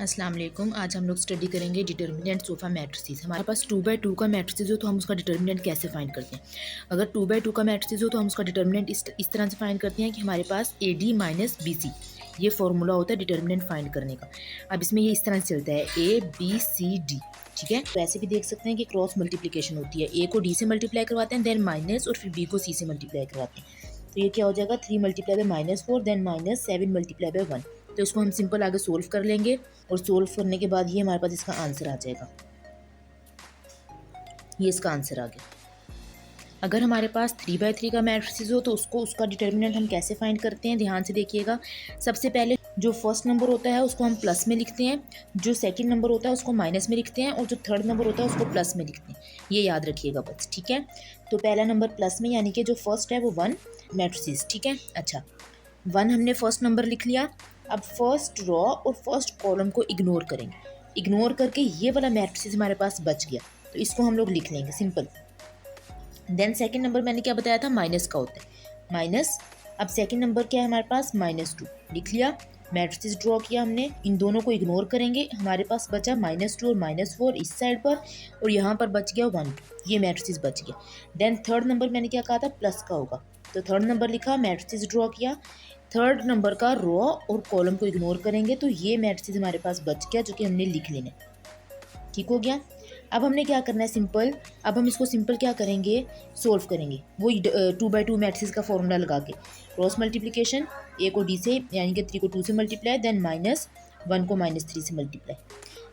अस्सलाम वालेकुम। आज हम लोग स्टडी करेंगे डिटर्मिनेंट सोफा मैट्रिसेस। हमारे पास 2x2 का मैट्रिसेस हो तो हम उसका डिटर्मिनेंट कैसे फाइंड करते हैं। अगर 2x2 का मैट्रिसेस हो तो हम उसका डिटर्मिनेंट इस तरह से फाइंड करते हैं कि हमारे पास AD माइनस BC ये फॉर्मूला होता है डिटर्मिनेंट फाइंड करने का। अब इसमें ये इस तरह से चलता है ABCD, ठीक है। वैसे भी देख सकते हैं कि क्रॉस मल्टीप्लिकेशन होती है, A को D से मल्टीप्लाई करवाते हैं, देन माइनस, और फिर B को C से मल्टीप्लाई करवाते हैं। तो ये क्या हो जाएगा, 3 multiply by -4 then -7 multiply by 1। तो इसको हम सिंपल आगे सोल्व कर लेंगे और सोल्व करने के बाद ये हमारे पास इसका आंसर आ जाएगा। ये इसका आंसर आ गया। अगर हमारे पास 3x3 का मैट्रिक्स हो तो उसका डिटर्मिनेंट हम कैसे फाइंड करते हैं, ध्यान से देखिएगा। सबसे पहले जो फर्स्ट नंबर होता है उसको हम प्लस में लिखते हैं, जो सेकंड नंबर होता है उसको माइनस में लिखते हैं, और जो थर्ड नंबर होता है उसको प्लस में लिखते हैं। ये याद रखिएगा बस, ठीक है। तो पहला नंबर प्लस में, यानी कि जो फर्स्ट है वो 1 मैट्रिक्स, ठीक है। अच्छा, 1 हमने फर्स्ट नंबर लिख लिया। अब फर्स्ट रॉ और फर्स्ट कॉलम को इग्नोर करेंगे, इग्नोर करके ये वाला मैट्रिक्स हमारे पास बच गया, तो इसको हम लोग लिख लेंगे सिंपल। देन सेकंड नंबर मैंने क्या बताया था, माइनस का होता है, माइनस। अब सेकंड नंबर क्या है हमारे पास, -2 लिख लिया, मैट्रिक्स ड्रॉ किया हमने। इन दोनों को इग्नोर करेंगे, हमारे पास बचा -2 और -4 इस साइड पर, और यहाँ पर बच गया 1, ये मैट्रिक्स बच गया। देन थर्ड नंबर मैंने क्या कहा था, प्लस का होगा, तो थर्ड नंबर लिखा, मैट्रिक्स ड्रॉ किया। थर्ड नंबर का रॉ और कॉलम को इग्नोर करेंगे तो ये मैट्रिक्स हमारे पास बच गया, जो कि हमने लिख लेना, ठीक हो गया। अब हमने क्या करना है, सिंपल, अब हम इसको सिंपल क्या करेंगे, सोल्व करेंगे, वही 2x2 मैट्रिक्स का फॉर्मूला लगा के। क्रॉस मल्टीप्लिकेशन, A को D से यानी कि 3 को 2 से मल्टीप्लाई, देन -1 को -3 से मल्टीप्लाई,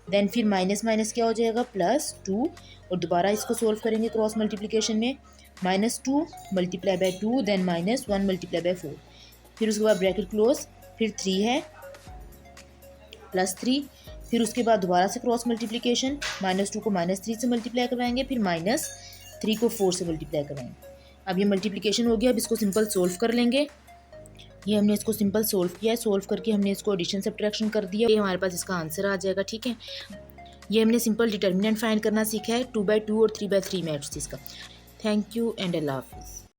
देन फिर माइनस माइनस क्या हो जाएगा, +2, और दोबारा इसको सोल्व करेंगे क्रॉस मल्टीप्लिकेशन में। -2 multiply by 2 then -1 multiply by 4, फिर उसके बाद ब्रैकेट क्लोज, फिर 3 है +3, फिर उसके बाद दोबारा से क्रॉस मल्टीप्लिकेशन, -2 को -3 से मल्टीप्लाई करवाएंगे, फिर -3 को 4 से मल्टीप्लाई करवाएंगे। अब ये मल्टीप्लिकेशन हो गया, अब इसको सिंपल सोल्व कर लेंगे। ये हमने इसको सिंपल सोल्व किया है, सोल्व करके हमने इसको एडिशन सब्ट्रैक्शन कर दिया, ये हमारे पास इसका आंसर आ जाएगा, ठीक है। ये हमने सिंपल डिटर्मिनेंट फाइंड करना सीखा है 2x2 और 3x3 मैट्रिक्स का। थैंक यू एंड अल्लाह हाफिज़।